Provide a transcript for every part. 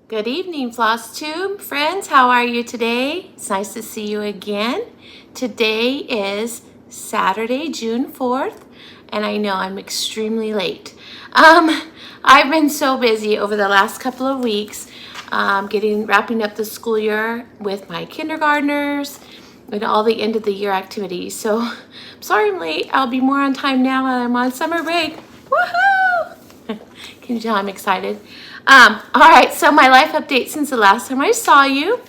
Good evening, Flosstube friends. How are you today? It's nice to see you again. Today is Saturday, June 4th, and I know I'm extremely late. I've been so busy over the last couple of weeks wrapping up the school year with my kindergartners and all the end of the year activities. So I'm sorry I'm late. I'll be more on time now while I'm on summer break. Woohoo! Can you tell I'm excited? All right, so my life update since the last time I saw you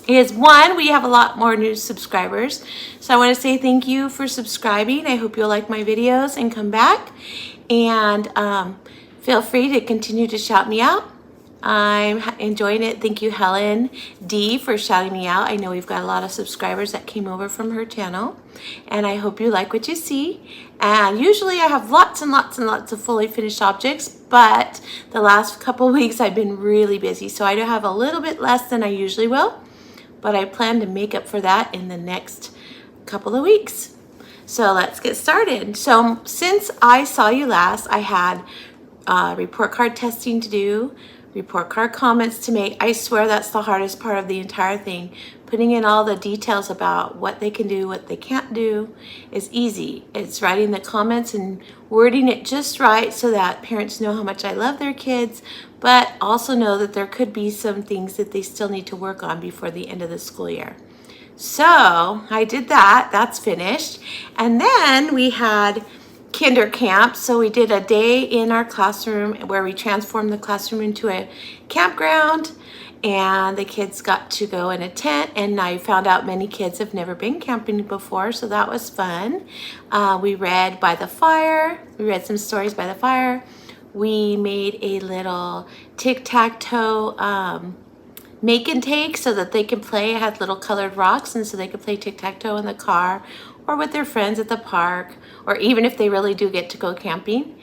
is one, we have a lot more new subscribers. So I want to say thank you for subscribing. I hope you'll like my videos and come back. And feel free to continue to shout me out. I'm enjoying it. Thank you, Helen D, for shouting me out. I know we've got a lot of subscribers that came over from her channel, and I hope you like what you see. And usually I have lots and lots and lots of fully finished objects, but the last couple of weeks I've been really busy, so I do have a little bit less than I usually will, but I plan to make up for that in the next couple of weeks. So let's get started. So since I saw you last, I had report card testing to do, report card comments to make. I swear that's the hardest part of the entire thing. Putting in all the details about what they can do, what they can't do is easy. It's writing the comments and wording it just right so that parents know how much I love their kids, but also know that there could be some things that they still need to work on before the end of the school year. So I did that, that's finished. And then we had kinder camp. So we did a day in our classroom where we transformed the classroom into a campground, and the kids got to go in a tent, and I found out many kids have never been camping before, so that was fun. We read by the fire. We read some stories by the fire. We made a little tic-tac-toe make and take so that they could play. It had little colored rocks, and so they could play tic-tac-toe in the car or with their friends at the park, or even if they really do get to go camping.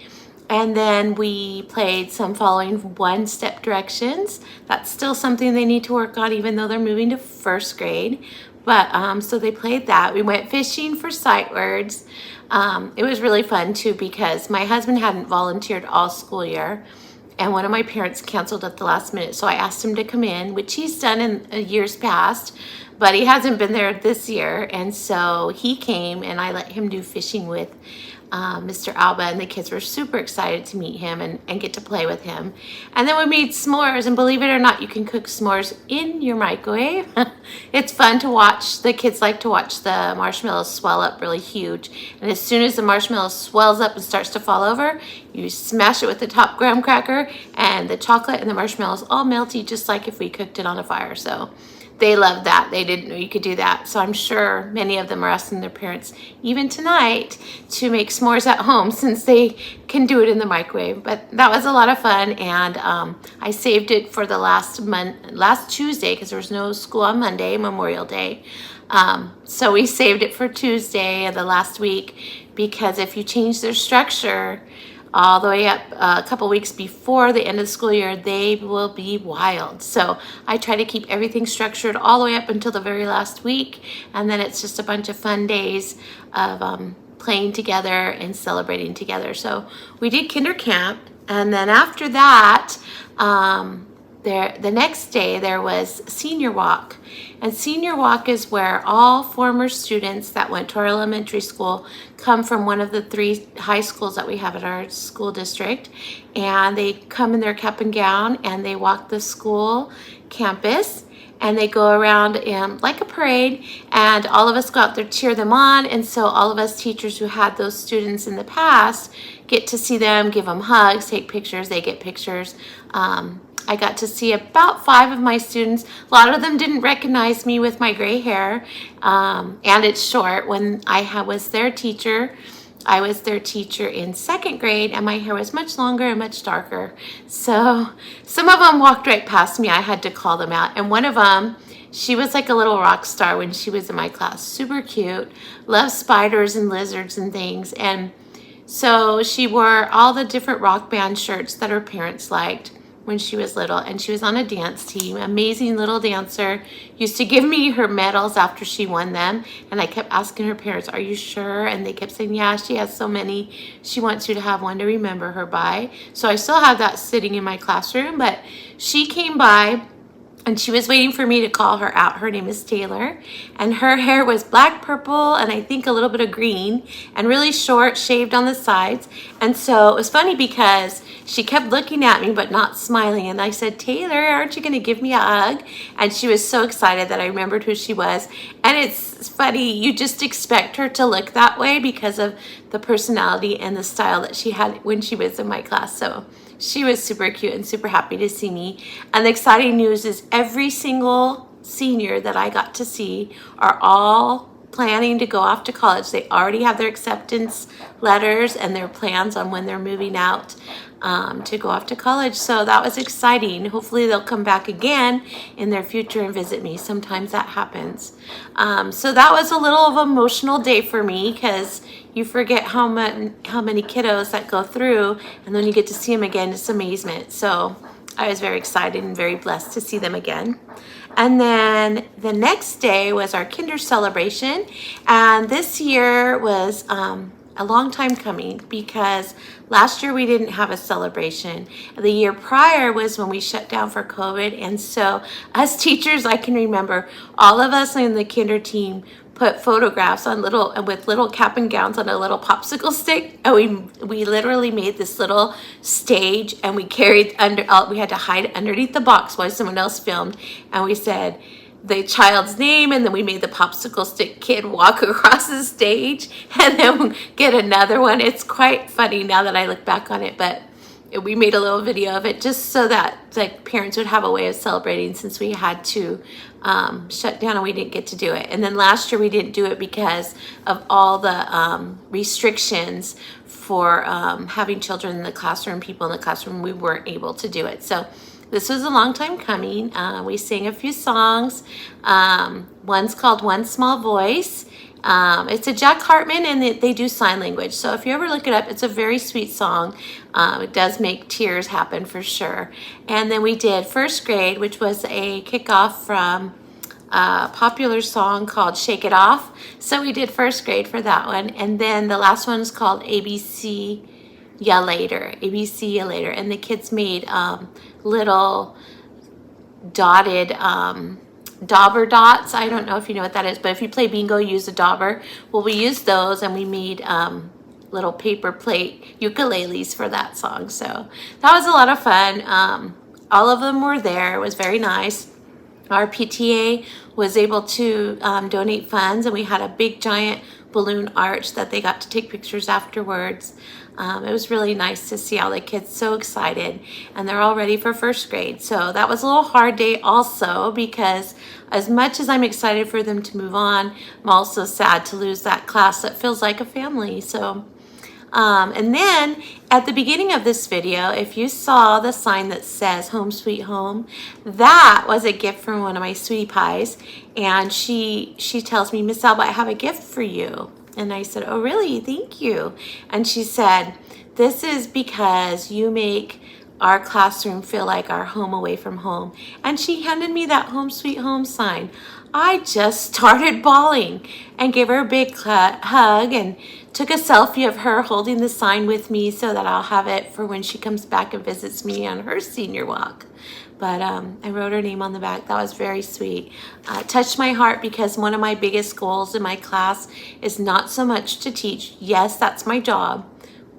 And then we played some following one-step directions. That's still something they need to work on even though they're moving to first grade. But so they played that. We went fishing for sight words. It was really fun too because my husband hadn't volunteered all school year, and one of my parents canceled at the last minute, so I asked him to come in, which he's done in years past, but he hasn't been there this year, and so he came and I let him do fishing with Mr. Alba, and the kids were super excited to meet him and get to play with him. And then we made s'mores, and believe it or not, you can cook s'mores in your microwave. It's fun to watch. The kids like to watch the marshmallows swell up really huge, and as soon as the marshmallow swells up and starts to fall over, you smash it with the top graham cracker, and the chocolate and the marshmallows all melty just like if we cooked it on a fire. So they loved that. They didn't know you could do that. So I'm sure many of them are asking their parents, even tonight, to make s'mores at home since they can do it in the microwave. But that was a lot of fun, and I saved it for the last Tuesday because there was no school on Monday, Memorial Day. So we saved it for Tuesday of the last week because if you change their structure all the way up a couple weeks before the end of the school year, they will be wild. So I try to keep everything structured all the way up until the very last week, and then it's just a bunch of fun days of playing together and celebrating together. So we did kinder camp, and then after that, the next day there was senior walk. And senior walk is where all former students that went to our elementary school come from one of the 3 high schools that we have at our school district, and they come in their cap and gown and they walk the school campus, and they go around in like a parade, and all of us go out there, cheer them on. And so all of us teachers who had those students in the past get to see them, give them hugs, take pictures. They get pictures. I got to see about 5 of my students. A lot of them didn't recognize me with my gray hair, and it's short. When I was their teacher, I was their teacher in 2nd grade, and my hair was much longer and much darker. So some of them walked right past me. I had to call them out. And one of them, she was like a little rock star when she was in my class. Super cute, loves spiders and lizards and things. And so she wore all the different rock band shirts that her parents liked. when she was little, and she was on a dance team. Amazing little dancer. Used to give me her medals after she won them, and I kept asking her parents, are you sure? And they kept saying, yeah, she has so many. She wants you to have one to remember her by. So I still have that sitting in my classroom, but she came by and she was waiting for me to call her out. Her name is Taylor, and her hair was black, purple, and I think a little bit of green, and really short, shaved on the sides. And so it was funny because she kept looking at me but not smiling, and I said, Taylor, aren't you gonna give me a hug? And she was so excited that I remembered who she was. And it's funny, you just expect her to look that way because of the personality and the style that she had when she was in my class. So she was super cute and super happy to see me. And the exciting news is every single senior that I got to see are all planning to go off to college. They already have their acceptance letters and their plans on when they're moving out to go off to college. So that was exciting. Hopefully they'll come back again in their future and visit me. Sometimes that happens. So that was a little of an emotional day for me because you forget how many kiddos that go through, and then you get to see them again. It's amazement. So I was very excited and very blessed to see them again. And then the next day was our kinder celebration, and this year was a long time coming because last year we didn't have a celebration. The year prior was when we shut down for COVID, and so as teachers, I can remember all of us in the kinder team put photographs on with little cap and gowns on a little popsicle stick, and we literally made this little stage, and we carried we had to hide underneath the box while someone else filmed, and we said the child's name, and then we made the popsicle stick kid walk across the stage and then get another one. It's quite funny now that I look back on it, but we made a little video of it just so that like parents would have a way of celebrating since we had to shut down and we didn't get to do it. And then last year we didn't do it because of all the restrictions for having children in the classroom, people in the classroom. We weren't able to do it. So this was a long time coming. We sang a few songs. One's called One Small Voice. It's a Jack Hartman, and they do sign language. So if you ever look it up, it's a very sweet song. It does make tears happen for sure. And then we did first grade, which was a kickoff from a popular song called Shake It Off. So we did first grade for that one. And then the last one is called ABC Ya Later. ABC Ya Later. And the kids made little dotted dauber dots. I don't know if you know what that is, but if you play bingo, use a dauber. Well, we used those, and we made little paper plate ukuleles for that song. So that was a lot of fun. All of them were there. It was very nice. Our PTA was able to donate funds, and we had a big giant balloon arch that they got to take pictures afterwards. It was really nice to see all the kids so excited, and they're all ready for first grade. So that was a little hard day also, because as much as I'm excited for them to move on, I'm also sad to lose that class that feels like a family. So and then at the beginning of this video, if you saw the sign that says Home Sweet Home, that was a gift from one of my sweetie pies. And she tells me, Miss Alba, I have a gift for you. And I said, oh, really? Thank you. And she said, this is because you make our classroom feel like our home away from home. And she handed me that Home Sweet Home sign. I just started bawling and gave her a big hug and took a selfie of her holding the sign with me so that I'll have it for when she comes back and visits me on her senior walk. But I wrote her name on the back. That was very sweet. It touched my heart because one of my biggest goals in my class is not so much to teach. Yes, that's my job,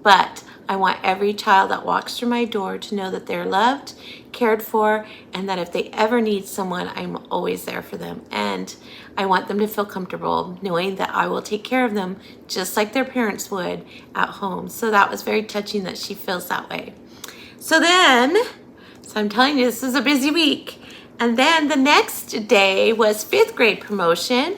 but I want every child that walks through my door to know that they're loved, cared for, and that if they ever need someone, I'm always there for them. And I want them to feel comfortable knowing that I will take care of them just like their parents would at home. So that was very touching that she feels that way. So I'm telling you, this is a busy week. And then the next day was fifth grade promotion.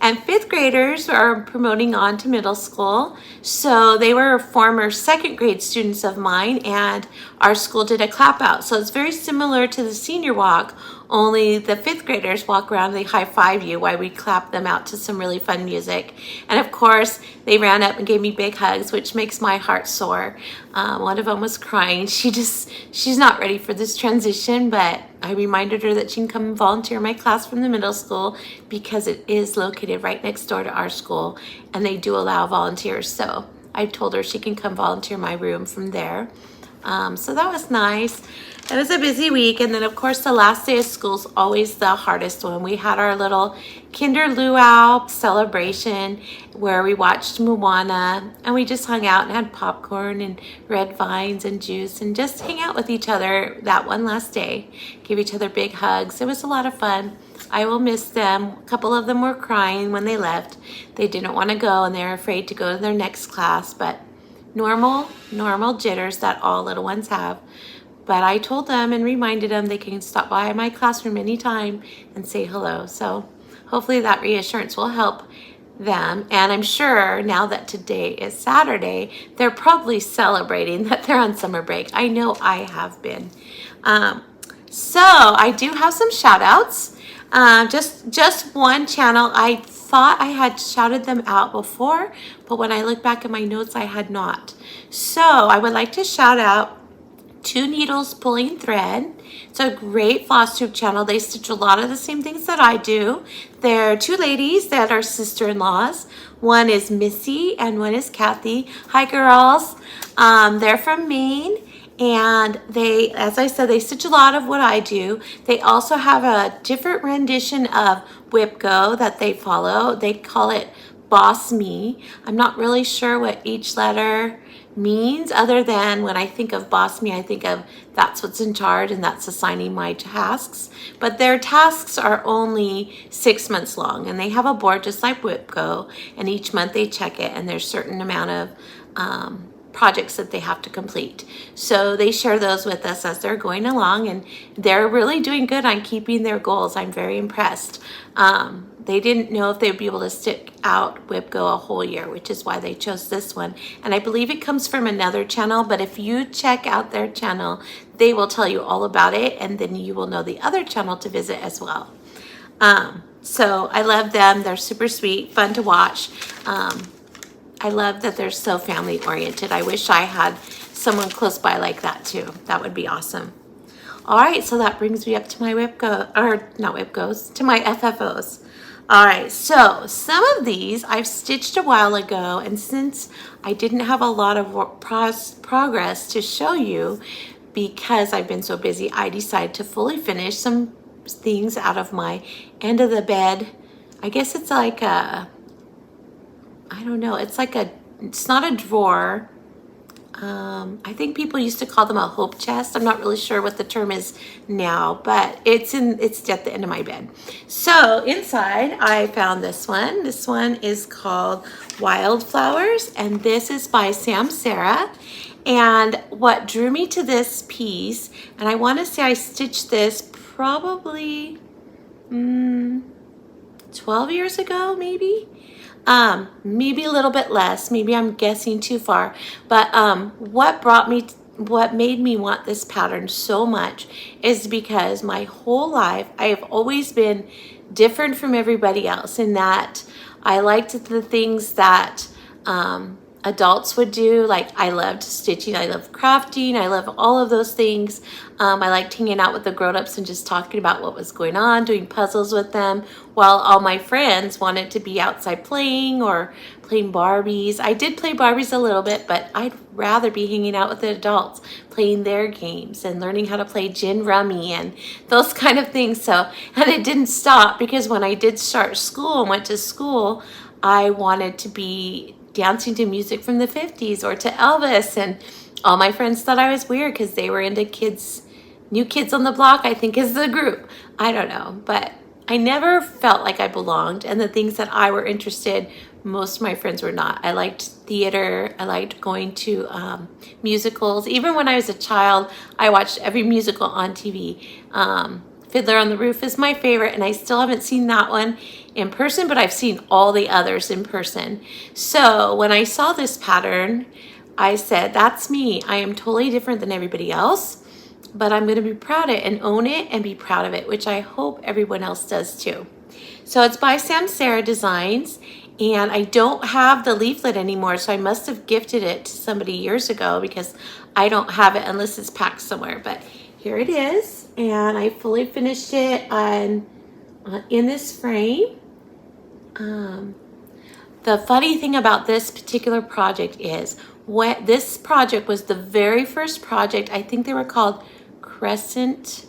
And fifth graders are promoting on to middle school. So they were former second grade students of mine, and our school did a clap out. So it's very similar to the senior walk, only the 5th graders walk around and they high five you while we clap them out to some really fun music. And of course, they ran up and gave me big hugs, which makes my heart soar. One of them was crying. She's not ready for this transition, but I reminded her that she can come and volunteer in my class from the middle school because it is located right next door to our school and they do allow volunteers. So I told her she can come volunteer in my room from there. So that was nice. It was a busy week, and then of course the last day of school is always the hardest one. We had our little Kinder Luau celebration where we watched Moana and we just hung out and had popcorn and red vines and juice and just hang out with each other that one last day. Give each other big hugs. It was a lot of fun. I will miss them. A couple of them were crying when they left. They didn't want to go and they're afraid to go to their next class, but normal jitters that all little ones have. But I told them and reminded them they can stop by my classroom anytime and say hello. So hopefully that reassurance will help them. And I'm sure now that today is Saturday, they're probably celebrating that they're on summer break. I know I have been. So I do have some shout outs. Just one channel. I thought I had shouted them out before, but when I look back at my notes, I had not. So I would like to shout out Two Needles Pulling Thread. It's a great Flosstube channel. They stitch a lot of the same things that I do. They're two ladies that are sister-in-laws. One is Missy and one is Kathy. Hi girls. They're from Maine. And they, as I said, they stitch a lot of what I do. They also have a different rendition of Whip Go that they follow. They call it Boss Me. I'm not really sure what each letter means, other than when I think of Boss Me, I think of that's what's in charge and that's assigning my tasks. But their tasks are only 6 months long and they have a board just like Whip Go, and each month they check it and there's a certain amount of projects that they have to complete. So they share those with us as they're going along, and they're really doing good on keeping their goals. I'm very impressed. They didn't know if they'd be able to stick out Whip Go a whole year, which is why they chose this one. And I believe it comes from another channel, but if you check out their channel, they will tell you all about it, and then you will know the other channel to visit as well. So I love them. They're super sweet, fun to watch. I love that they're so family oriented. I wish I had someone close by like that too. That would be awesome. All right, so that brings me up to my Whip Go, or not Whip Goes, to my FFOs. All right, so some of these I've stitched a while ago, and since I didn't have a lot of progress to show you because I've been so busy, I decided to fully finish some things out of my end of the bed. I guess it's like a, I don't know, it's like a, it's not a drawer. I think people used to call them a hope chest. I'm not really sure what the term is now, but it's at the end of my bed. So inside I found this one. This one is called Wildflowers, and this is by Sam Sarah. And what drew me to this piece, and I want to say I stitched this probably 12 years ago, maybe a little bit less, maybe I'm guessing too far, but what made me want this pattern so much is because my whole life I have always been different from everybody else in that I liked the things that adults would do. Like I loved stitching, I loved crafting, I love all of those things. I liked hanging out with the grown-ups and just talking about what was going on, doing puzzles with them, while all my friends wanted to be outside playing or playing Barbies. I did play Barbies a little bit, but I'd rather be hanging out with the adults, playing their games and learning how to play gin rummy and those kind of things. So, and it didn't stop, because when I did start school and went to school, I wanted to be dancing to music from the 50s or to Elvis, and all my friends thought I was weird because they were into New Kids on the Block, I think is the group. I don't know, but I never felt like I belonged, and the things that I were interested, most of my friends were not. I liked theater, I liked going to musicals. Even when I was a child, I watched every musical on TV. Fiddler on the Roof is my favorite, and I still haven't seen that one in person, but I've seen all the others in person. So when I saw this pattern, I said, that's me. I am totally different than everybody else, but I'm going to be proud of it and own it and be proud of it, which I hope everyone else does too. So it's by Samsara Designs, and I don't have the leaflet anymore, so I must have gifted it to somebody years ago because I don't have it unless it's packed somewhere. But here it is, and I fully finished it on in this frame. The funny thing about this particular project is this project was the very first project. I think they were called Crescent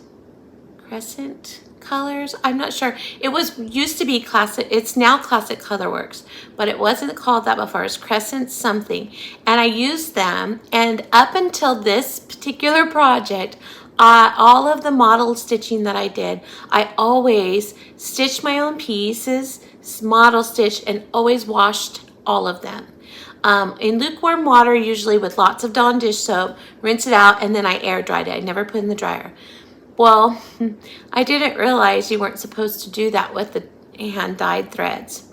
colors. I'm not sure. It was used to be Classic. It's now Classic Colorworks, but it wasn't called that before. It was Crescent something, and I used them. And up until this particular project, all of the model stitching that I did, I always stitched my own pieces, model stitched, and always washed all of them. In lukewarm water, usually with lots of Dawn dish soap, rinse it out, and then I air dried it. I never put it in the dryer. Well, I didn't realize you weren't supposed to do that with the hand-dyed threads.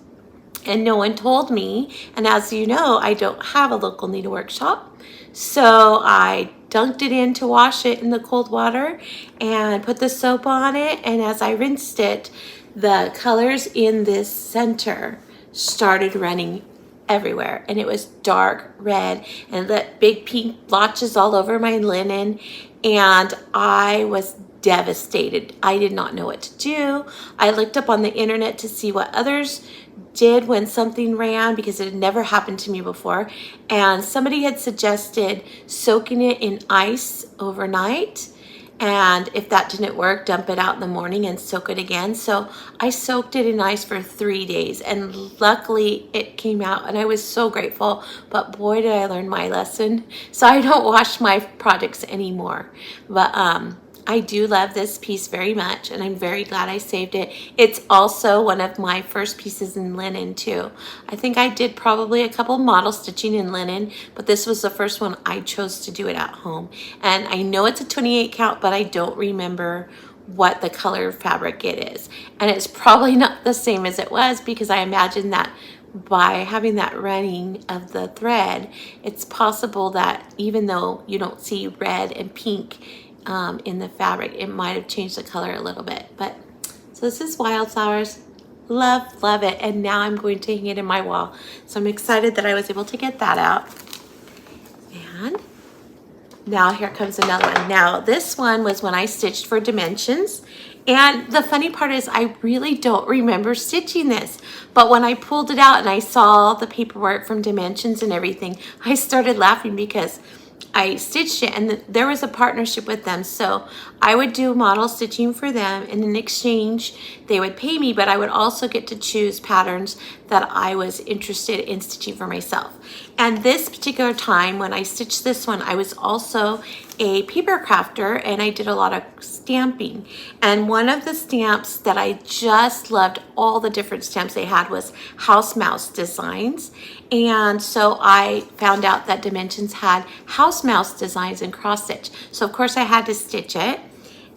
And no one told me. And as you know, I don't have a local needlework shop. So I dunked it in to wash it in the cold water and put the soap on it. And as I rinsed it, the colors in this center started running everywhere, and it was dark red and lit big pink blotches all over my linen, and I was devastated. I did not know what to do. I looked up on the internet to see what others did when something ran, because it had never happened to me before, and somebody had suggested soaking it in ice overnight, and if that didn't work, dump it out in the morning and soak it again. So I soaked it in ice for 3 days, and luckily it came out, and I was so grateful. But boy, did I learn my lesson. So I don't wash my projects anymore. But I do love this piece very much, and I'm very glad I saved it. It's also one of my first pieces in linen too. I think I did probably a couple model stitching in linen, but this was the first one I chose to do it at home. And I know it's a 28 count, but I don't remember what the color fabric it is. And it's probably not the same as it was, because I imagine that by having that running of the thread, it's possible that even though you don't see red and pink in the fabric, it might have changed the color a little bit. But so this is Wildflowers. Love it. And now I'm going to hang it in my wall, so I'm excited that I was able to get that out. And now here comes another one. Now this one was when I stitched for Dimensions, and the funny part is I really don't remember stitching this, but when I pulled it out and I saw the paperwork from Dimensions and everything, I started laughing because I stitched it, and there was a partnership with them. So I would do model stitching for them, and in exchange they would pay me, but I would also get to choose patterns that I was interested in stitching for myself. And this particular time when I stitched this one, I was also a paper crafter, and I did a lot of stamping. And one of the stamps that I just loved, all the different stamps they had, was House Mouse Designs. And so I found out that Dimensions had House Mouse Designs in cross stitch. So of course I had to stitch it.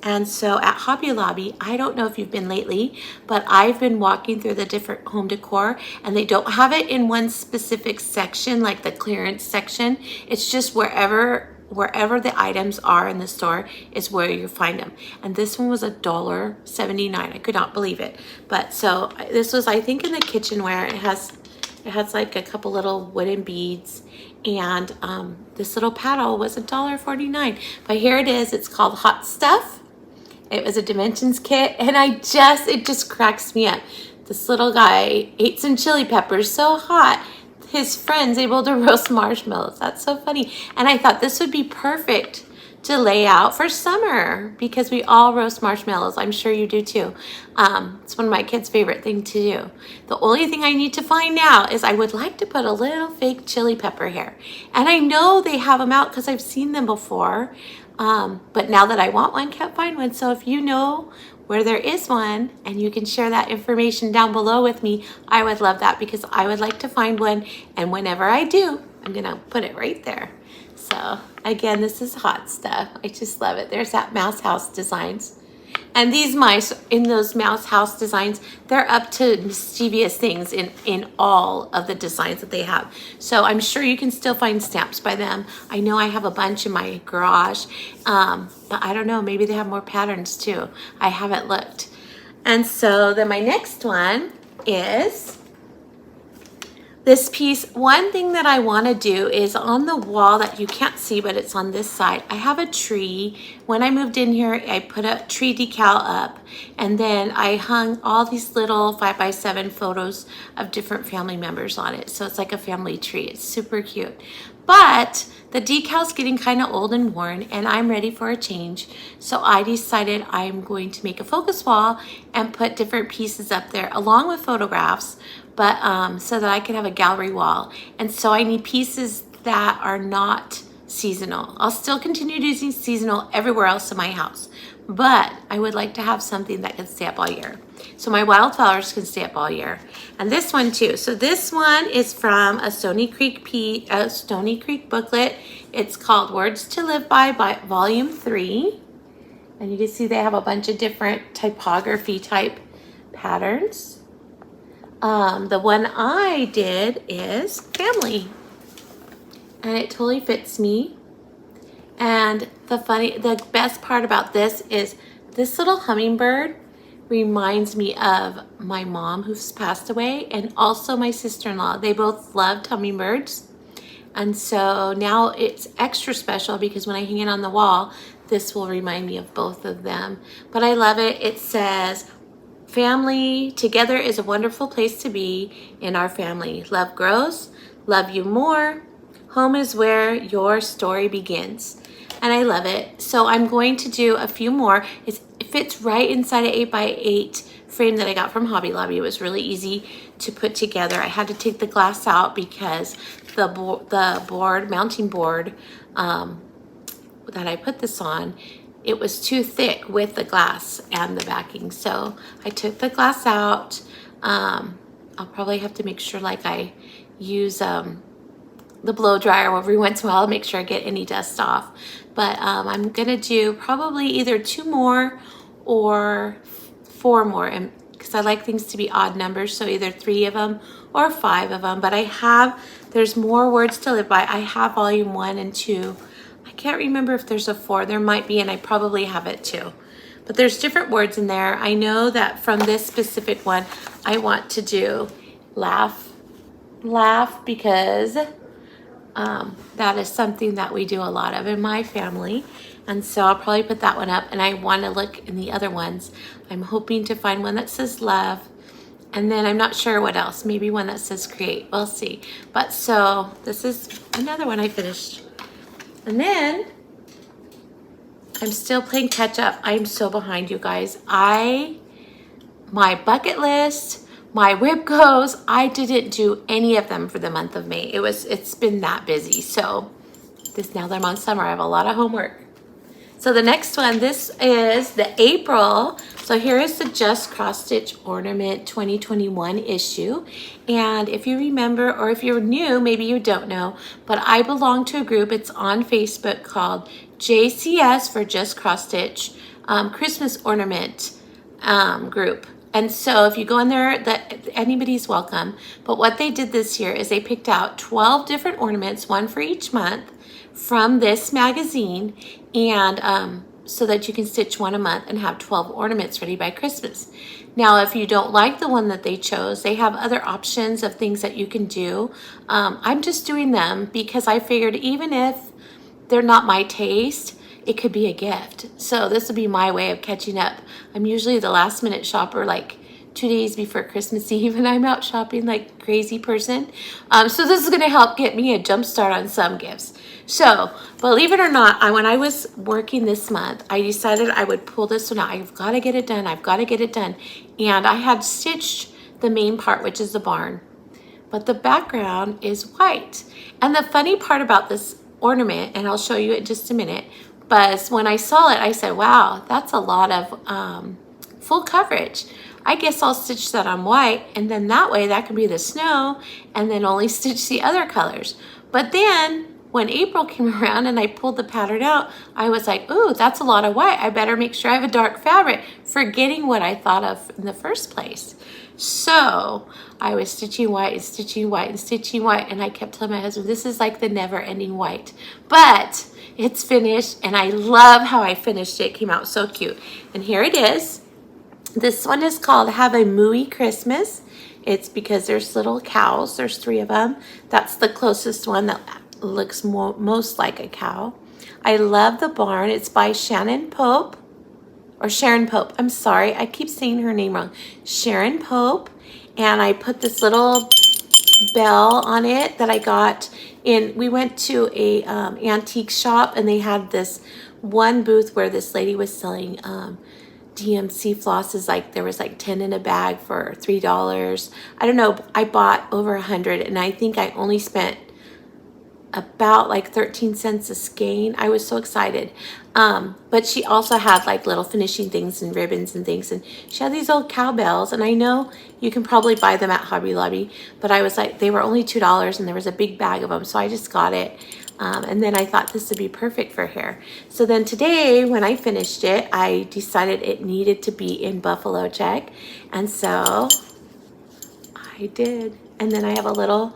And so at Hobby Lobby, I don't know if you've been lately, but I've been walking through the different home decor, and they don't have it in one specific section, like the clearance section. It's just wherever the items are in the store is where you find them. And this one was $1.79. I could not believe it. But so this was, I think, in the kitchenware. It has like a couple little wooden beads, and this little paddle was $1.49. But here it is. It's called Hot Stuff. It was a Dimensions kit, and it just cracks me up. This little guy ate some chili peppers so hot, his friend's able to roast marshmallows. That's so funny. And I thought this would be perfect to lay out for summer, because we all roast marshmallows. I'm sure you do too. It's one of my kids' favorite things to do. The only thing I need to find now is I would like to put a little fake chili pepper here. And I know they have them out because I've seen them before. But now that I want one, can't find one. So if you know where there is one and you can share that information down below with me, I would love that, because I would like to find one. And whenever I do, I'm gonna put it right there. So again, this is Hot Stuff. I just love it. There's that Mouse House Designs. And these mice in those mouse house designs, they're up to mischievous things in all of the designs that they have. So I'm sure you can still find stamps by them. I know I have a bunch in my garage, but I don't know, maybe they have more patterns too. I haven't looked. And so then my next one is this piece. One thing that I want to do is on the wall that you can't see, but it's on this side. I have a tree. When I moved in here, I put a tree decal up, and then I hung all these little 5x7 photos of different family members on it. So it's like a family tree. It's super cute. But the decal's getting kind of old and worn, and I'm ready for a change. So I decided I'm going to make a focus wall and put different pieces up there along with photographs, but so that I can have a gallery wall. And so I need pieces that are not seasonal. I'll still continue using seasonal everywhere else in my house, but I would like to have something that can stay up all year. So my wildflowers can stay up all year. And this one too. So this one is from a Stony Creek booklet. It's called Words to Live by Volume 3. And you can see they have a bunch of different typography type patterns. The one I did is family, and it totally fits me. And the best part about this is this little hummingbird reminds me of my mom who's passed away, and also my sister-in-law. They both loved hummingbirds. And so now it's extra special because when I hang it on the wall, this will remind me of both of them. But I love it. It says, family together is a wonderful place to be. In our family, love grows, love you more. Home is where your story begins. And I love it. So I'm going to do a few more. It fits right inside an 8x8 frame that I got from Hobby Lobby. It was really easy to put together. I had to take the glass out because the mounting board that I put this on, it was too thick with the glass and the backing. So I took the glass out. I'll probably have to make sure like I use the blow dryer every once in a while to make sure I get any dust off. But I'm gonna do probably either 2 more or 4 more, and because I like things to be odd numbers, so either 3 of them or 5 of them. But there's more Words to Live by. I have volume 1 and 2. I can't remember if there's a 4. There might be, and I probably have it too. But there's different words in there. I know that from this specific one, I want to do laugh because that is something that we do a lot of in my family. And so I'll probably put that one up, and I want to look in the other ones. I'm hoping to find one that says love, and then I'm not sure what else. Maybe one that says create. We'll see. But so this is another one I finished. And then I'm still playing catch up. I'm so behind, you guys. My bucket list, my whip goes, I didn't do any of them for the month of May. It's been that busy. So now that I'm on summer, I have a lot of homework. So the next one, this is the April. So here is the Just Cross Stitch Ornament 2021 issue. And if you remember, or if you're new, maybe you don't know, but I belong to a group, it's on Facebook, called JCS for Just Cross Stitch Christmas Ornament group. And so if you go in there, anybody's welcome. But what they did this year is they picked out 12 different ornaments, one for each month, from this magazine, and so that you can stitch one a month and have 12 ornaments ready by Christmas. Now, if you don't like the one that they chose, they have other options of things that you can do. I'm just doing them because I figured even if they're not my taste, it could be a gift. So this would be my way of catching up. I'm usually the last minute shopper, like 2 days before Christmas Eve, and I'm out shopping like a crazy person. So this is gonna help get me a jump start on some gifts. So believe it or not, when I was working this month, I decided I would pull this one out. I've gotta get it done, I've gotta get it done. And I had stitched the main part, which is the barn, but the background is white. And the funny part about this ornament, and I'll show you in just a minute, but when I saw it, I said, wow, that's a lot of full coverage. I guess I'll stitch that on white, and then that way that can be the snow, and then only stitch the other colors. But then when April came around and I pulled the pattern out, I was like, ooh, that's a lot of white. I better make sure I have a dark fabric, forgetting what I thought of in the first place. So I was stitching white and stitching white and stitching white, and I kept telling my husband, this is like the never-ending white. But it's finished, and I love how I finished it. It came out so cute. And here it is. This one is called Have a Mooey Christmas. It's because there's little cows. There's 3 of them. That's the closest one that looks most like a cow. I love the barn. It's by Sharon Pope. I'm sorry. I keep saying her name wrong. Sharon Pope. And I put this little bell on it that I got in. We went to a antique shop, and they had this one booth where this lady was selling DMC flosses. Like there was like 10 in a bag for $3. I don't know. I bought over 100, and I think I only spent about like 13 cents a skein. I was so excited. But she also had like little finishing things and ribbons and things, and she had these old cowbells, and I know you can probably buy them at Hobby Lobby, but I was like, they were only $2, and there was a big bag of them, so I just got it. And then I thought this would be perfect for hair. So then today, when I finished it, I decided it needed to be in buffalo check, and so I did. And then I have a little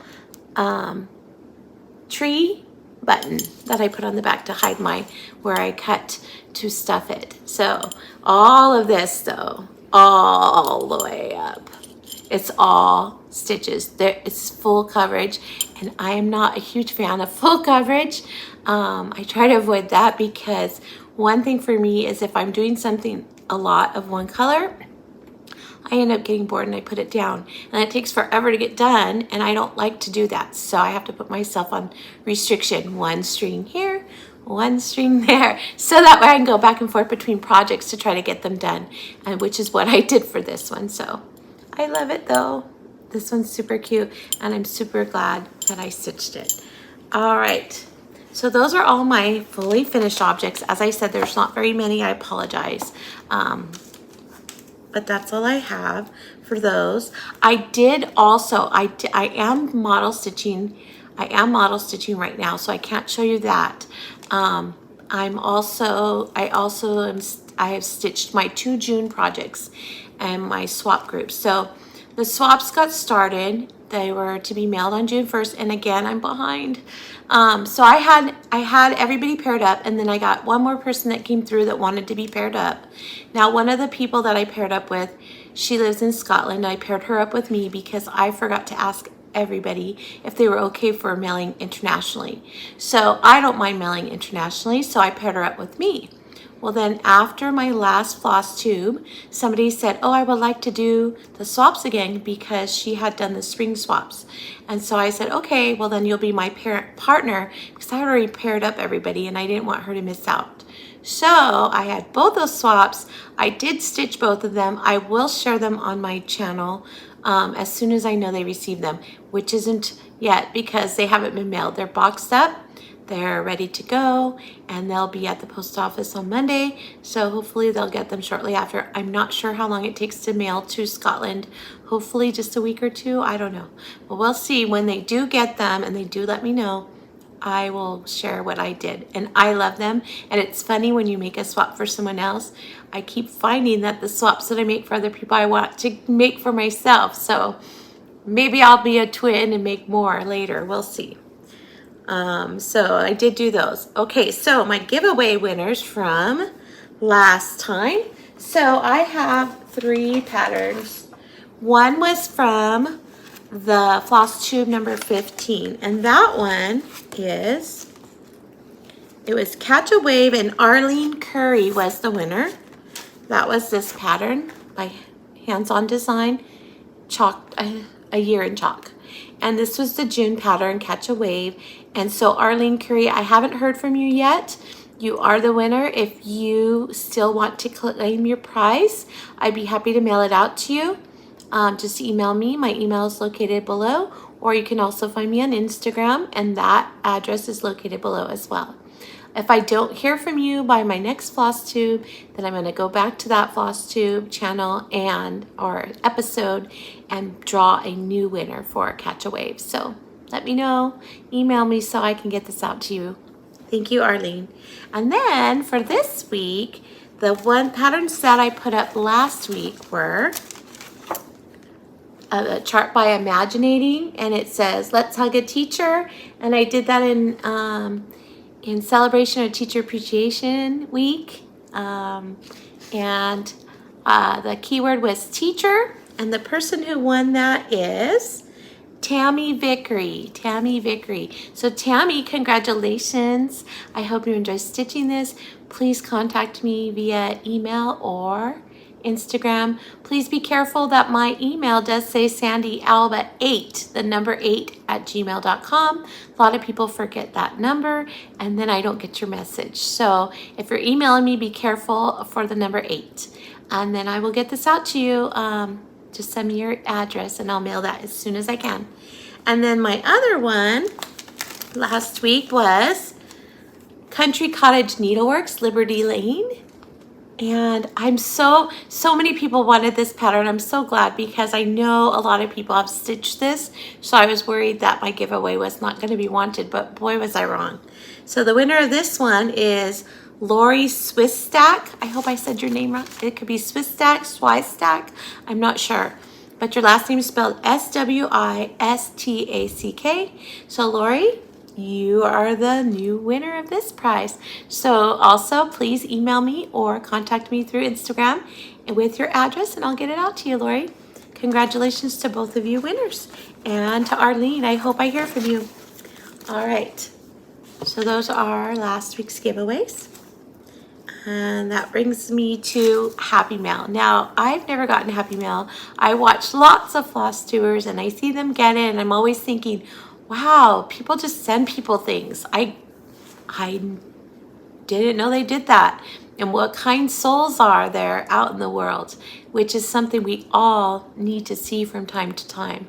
tree button that I put on the back to hide where I cut to stuff it. So all of this though, all the way up, it's all stitches. It's full coverage, and I am not a huge fan of full coverage. I try to avoid that because one thing for me is if I'm doing something a lot of one color, I end up getting bored and I put it down, and it takes forever to get done, and I don't like to do that. So I have to put myself on restriction, 1 string here, 1 string there, so that way I can go back and forth between projects to try to get them done, and which is what I did for this one. So I love it though. This one's super cute, and I'm super glad that I stitched it. All right. So those are all my fully finished objects. As I said, there's not very many. I apologize. But that's all I have for those. I did also, I am model stitching. I am model stitching right now, so I can't show you that. I have stitched my 2 June projects and my swap groups. So the swaps got started. They were to be mailed on June 1st, and again, I'm behind. So I had everybody paired up, and then I got one more person that came through that wanted to be paired up. Now, one of the people that I paired up with, she lives in Scotland. I paired her up with me because I forgot to ask everybody if they were okay for mailing internationally. So I don't mind mailing internationally, so I paired her up with me. Well, then after my last Flosstube, somebody said, oh, I would like to do the swaps again because she had done the spring swaps. And so I said, okay, well then you'll be my partner because I already paired up everybody and I didn't want her to miss out. So I had both those swaps. I did stitch both of them. I will share them on my channel as soon as I know they received them, which isn't yet because they haven't been mailed. They're boxed up. They're ready to go, and they'll be at the post office on Monday, so hopefully they'll get them shortly after. I'm not sure how long it takes to mail to Scotland. Hopefully just a week or 2, I don't know. But we'll see. When they do get them and they do let me know, I will share what I did. And I love them, and it's funny when you make a swap for someone else, I keep finding that the swaps that I make for other people I want to make for myself. So maybe I'll be a twin and make more later. We'll see. So I did do those. Okay, so my giveaway winners from last time. So I have 3 patterns. One was from the Flosstube number 15, and that one is, it was Catch a Wave, and Arlene Curry was the winner. That was this pattern by Hands On Design, chalked a year in chalk. And this was the June pattern, Catch a Wave. And so Arlene Curry, I haven't heard from you yet. You are the winner. If you still want to claim your prize, I'd be happy to mail it out to you. Just email me. My email is located below, or you can also find me on Instagram, and that address is located below as well. If I don't hear from you by my next Flosstube, then I'm going to go back to that Flosstube channel or episode and draw a new winner for Catch a Wave. So let me know. Email me so I can get this out to you. Thank you, Arlene. And then for this week, the one patterns that I put up last week were a chart by Imaginating, and it says, let's hug a teacher. And I did that in celebration of Teacher Appreciation Week. And the keyword was teacher, and the person who won that is Tammy Vickery. Tammy Vickery. So Tammy, congratulations. I hope you enjoy stitching this. Please contact me via email or Instagram. Please be careful that my email does say sandyalba8, the number 8 at gmail.com. A lot of people forget that number and then I don't get your message. So if you're emailing me, be careful for the number 8. And then I will get this out to you. Just send me your address and I'll mail that as soon as I can. And then my other one last week was Country Cottage Needleworks, Liberty Lane. And I'm so many people wanted this pattern. I'm so glad because I know a lot of people have stitched this. So I was worried that my giveaway was not going to be wanted, but boy, was I wrong. So the winner of this one is Lori Swisstack. I hope I said your name right. It could be Swisstack, Swistack. I'm not sure. But your last name is spelled S-W-I-S-T-A-C-K. So Lori, you are the new winner of this prize. So also please email me or contact me through Instagram with your address and I'll get it out to you, Lori. Congratulations to both of you winners. And to Arlene, I hope I hear from you. All right. So those are last week's giveaways. And that brings me to Happy Mail. Now, I've never gotten Happy Mail. I watch lots of Flosstubers and I see them get it and I'm always thinking, wow, people just send people things. I didn't know they did that. And what kind souls are there out in the world, which is something we all need to see from time to time.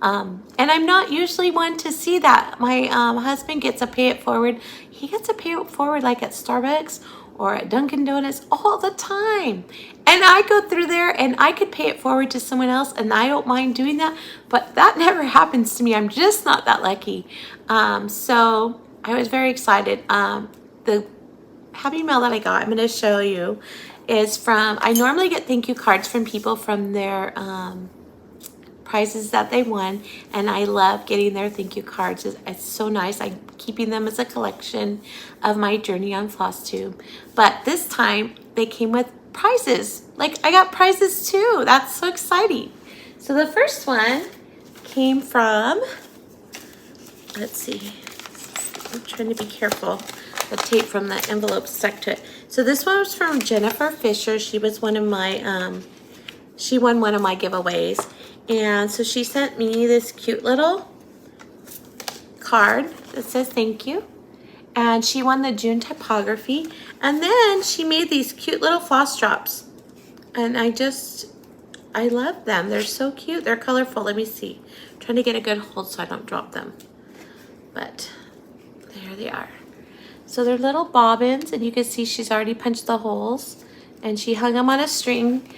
And I'm not usually one to see that. My husband gets a pay it forward. He gets a pay it forward like at Starbucks or at Dunkin' Donuts all the time. And I go through there and I could pay it forward to someone else and I don't mind doing that, but that never happens to me. I'm just not that lucky. So I was very excited. The Happy Mail that I got, I'm going to show you, is from, I normally get thank you cards from people from their prizes that they won, and I love getting their thank you cards. It's so nice. I'm keeping them as a collection of my journey on Flosstube. But this time they came with prizes. Like I got prizes too. That's so exciting. So the first one came from, let's see, I'm trying to be careful. The tape from the envelope stuck to it. So this one was from Jennifer Fisher. She was one of my, she won one of my giveaways. And so she sent me this cute little card that says thank you. And she won the June typography. And then she made these cute little floss drops. And I love them. They're so cute. They're colorful. Let me see. I'm trying to get a good hold so I don't drop them. But there they are. So they're little bobbins, and you can see she's already punched the holes, and she hung them on a string,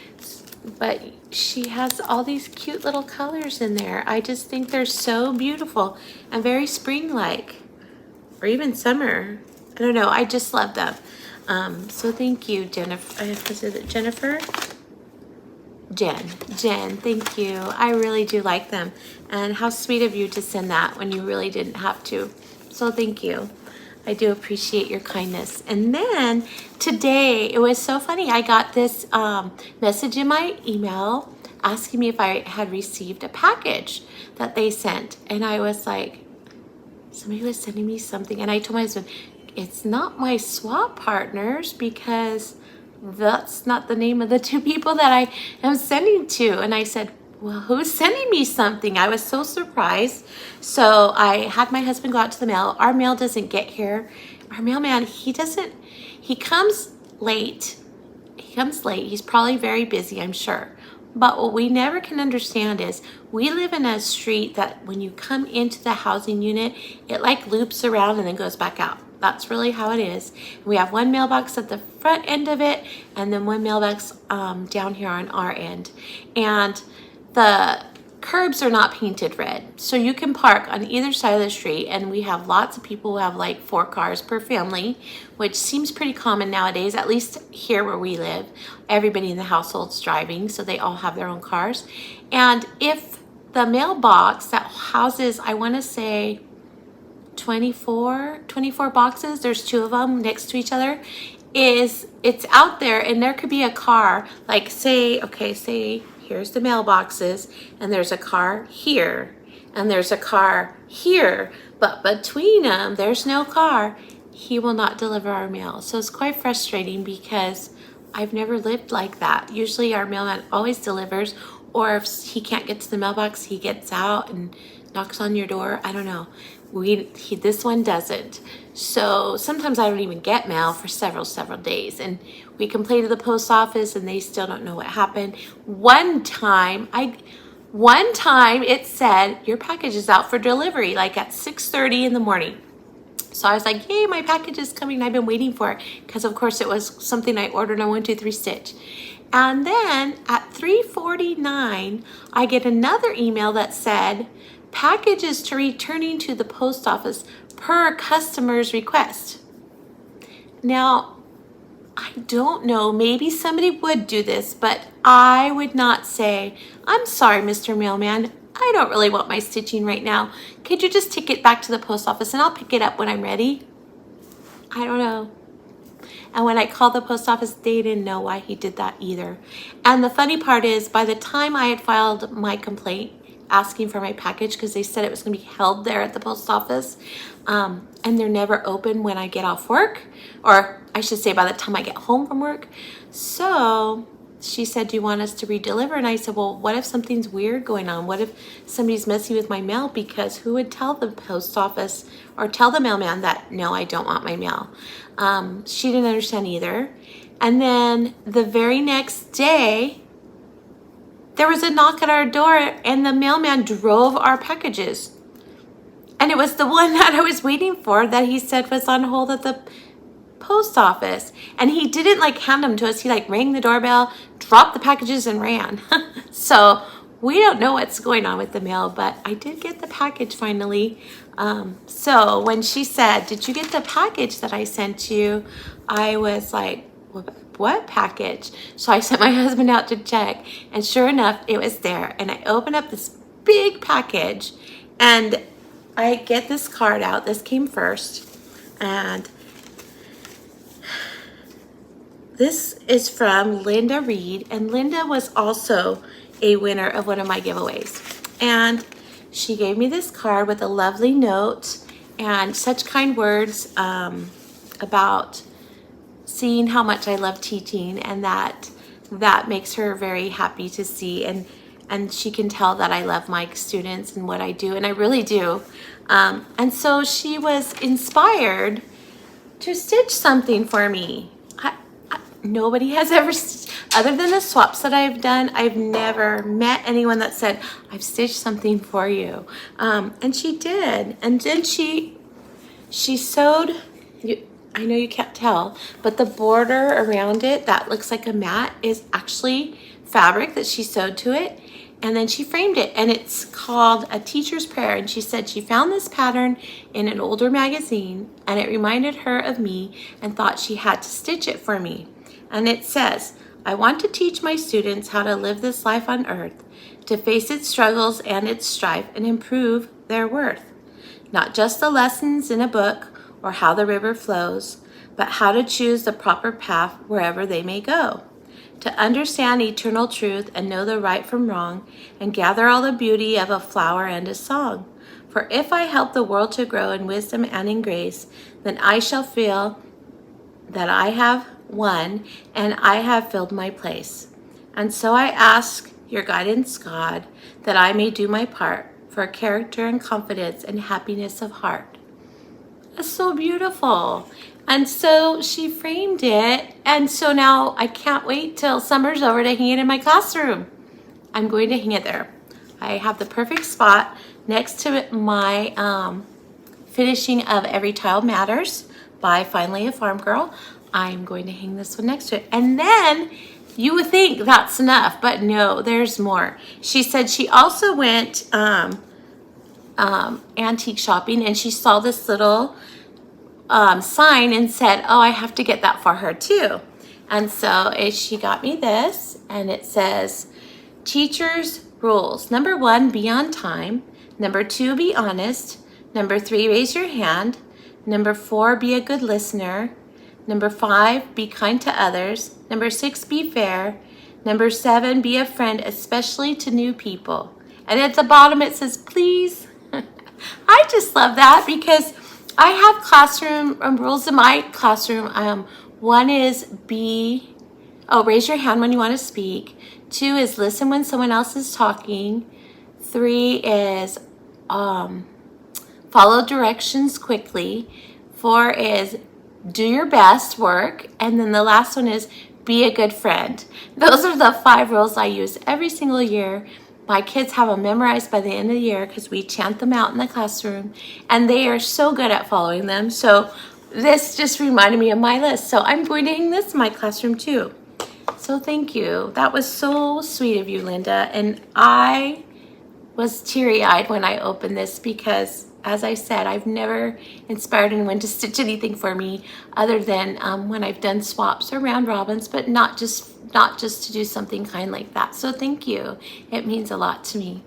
but she has all these cute little colors in there. I just think they're so beautiful and very spring-like, or even summer. I don't know, I just love them. So thank you, Jennifer. Is it Jennifer? Jen, thank you. I really do like them. And how sweet of you to send that when you really didn't have to. So thank you. I do appreciate your kindness. And then today, it was so funny. I got this message in my email asking me if I had received a package that they sent. And I was like, somebody was sending me something. And I told my husband, it's not my swap partners because that's not the name of the two people that I am sending to. And I said, well, who's sending me something? I was so surprised. So I had my husband go out to the mail. Our mail doesn't get here. Our mailman, he comes late. He's probably very busy, I'm sure. But what we never can understand is we live in a street that when you come into the housing unit, it like loops around and then goes back out. That's really how it is. We have one mailbox at the front end of it and then one mailbox down here on our end. And the curbs are not painted red. So you can park on either side of the street, and we have lots of people who have like 4 cars per family, which seems pretty common nowadays, at least here where we live. Everybody in the household's driving, so they all have their own cars. And if the mailbox that houses, I want to say 24 boxes, there's 2 of them next to each other, it's out there, and there could be a car, like say here's the mailboxes, and there's a car here, and there's a car here, but between them, there's no car. He will not deliver our mail. So it's quite frustrating because I've never lived like that. Usually our mailman always delivers, or if he can't get to the mailbox, he gets out and knocks on your door. I don't know. This one doesn't. So sometimes I don't even get mail for several days, and we complain to the post office and they still don't know what happened. One time it said your package is out for delivery, like at 6:30 in the morning. So I was like, yay, my package is coming. I've been waiting for it, because of course it was something I ordered on 123 Stitch. And then at 3:49, I get another email that said, packages to returning to the post office per customer's request. Now, I don't know, maybe somebody would do this, but I would not say, I'm sorry, Mr. Mailman, I don't really want my stitching right now. Could you just take it back to the post office and I'll pick it up when I'm ready? I don't know. And when I called the post office, they didn't know why he did that either. And the funny part is, by the time I had filed my complaint asking for my package, because they said it was going to be held there at the post office, and they're never open when I get off work, or I should say by the time I get home from work. So she said, do you want us to redeliver? And I said, well, what if something's weird going on? What if somebody's messing with my mail? Because who would tell the post office or tell the mailman that, no, I don't want my mail? She didn't understand either. And then the very next day, there was a knock at our door, and the mailman drove our packages. And it was the one that I was waiting for that he said was on hold at the post office. And he didn't like hand them to us. He like rang the doorbell, dropped the packages, and ran. So we don't know what's going on with the mail, but I did get the package finally. So when she said, did you get the package that I sent you? I was like, what package? So I sent my husband out to check, and sure enough, it was there. And I opened up this big package, and I get this card out. This came first, and this is from Linda Reed, and Linda was also a winner of one of my giveaways. And she gave me this card with a lovely note and such kind words about seeing how much I love teaching, and that makes her very happy to see, and she can tell that I love my students and what I do, and I really do. And so she was inspired to stitch something for me. Nobody has ever, other than the swaps that I've done, I've never met anyone that said, I've stitched something for you. And she did. And then she sewed, I know you can't tell, but the border around it that looks like a mat is actually fabric that she sewed to it. And then she framed it, and it's called A Teacher's Prayer. And she said she found this pattern in an older magazine, and it reminded her of me and thought she had to stitch it for me. And it says, I want to teach my students how to live this life on earth, to face its struggles and its strife, and improve their worth. Not just the lessons in a book or how the river flows, but how to choose the proper path wherever they may go. To understand eternal truth and know the right from wrong, and gather all the beauty of a flower and a song. For if I help the world to grow in wisdom and in grace, then I shall feel that I have won and I have filled my place. And so I ask your guidance, God, that I may do my part for character and confidence and happiness of heart. That's so beautiful. And so she framed it, and so now I can't wait till summer's over to hang it in my classroom. I'm going to hang it there. I have the perfect spot next to my finishing of Every Child Matters by Finally a Farm Girl. I'm going to hang this one next to it. And then you would think that's enough, but no, there's more. She said she also went antique shopping, and she saw this little sign and said, oh, I have to get that for her too. And so she got me this, and it says, teacher's rules. Number 1, be on time. Number 2, be honest. Number 3, raise your hand. Number 4, be a good listener. Number 5, be kind to others. Number 6, be fair. Number 7, be a friend, especially to new people. And at the bottom it says, please. I just love that because I have classroom rules in my classroom. 1 is raise your hand when you want to speak. 2 is listen when someone else is talking. 3 is follow directions quickly. 4 is do your best work. And then the last one is be a good friend. Those are the 5 rules I use every single year. My kids have them memorized by the end of the year because we chant them out in the classroom, and they are so good at following them. So this just reminded me of my list. So I'm going to hang this in my classroom too. So thank you. That was so sweet of you, Linda. And I was teary-eyed when I opened this because, as I said, I've never inspired anyone to stitch anything for me other than when I've done swaps or round robins, but not just to do something kind like that. So thank you. It means a lot to me.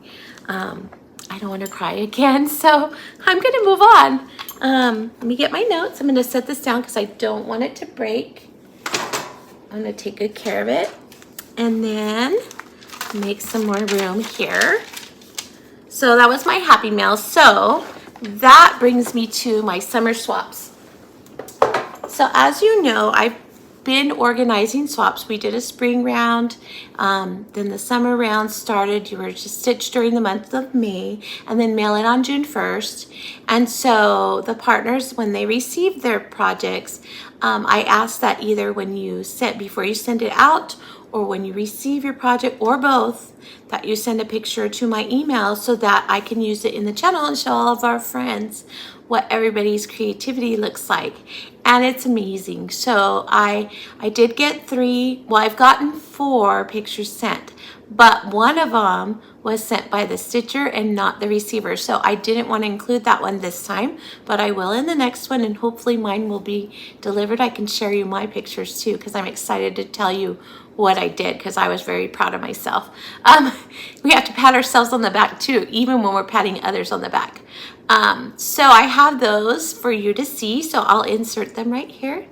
I don't want to cry again, so I'm going to move on. Let me get my notes. I'm going to set this down because I don't want it to break. I'm going to take good care of it and then make some more room here. So that was my Happy Mail. So that brings me to my summer swaps. So as you know, I've been organizing swaps. We did a spring round, then the summer round started. You were to stitch during the month of May and then mail it on June 1st. And so the partners, when they received their projects, I asked that either before you send it out or when you receive your project or both, that you send a picture to my email so that I can use it in the channel and show all of our friends what everybody's creativity looks like. And it's amazing. So I did get 3, well, I've gotten 4 pictures sent, but one of them was sent by the stitcher and not the receiver. So I didn't want to include that one this time, but I will in the next one, and hopefully mine will be delivered. I can share you my pictures too, because I'm excited to tell you what I did, because I was very proud of myself. We have to pat ourselves on the back too, even when we're patting others on the back. So I have those for you to see, so I'll insert them right here.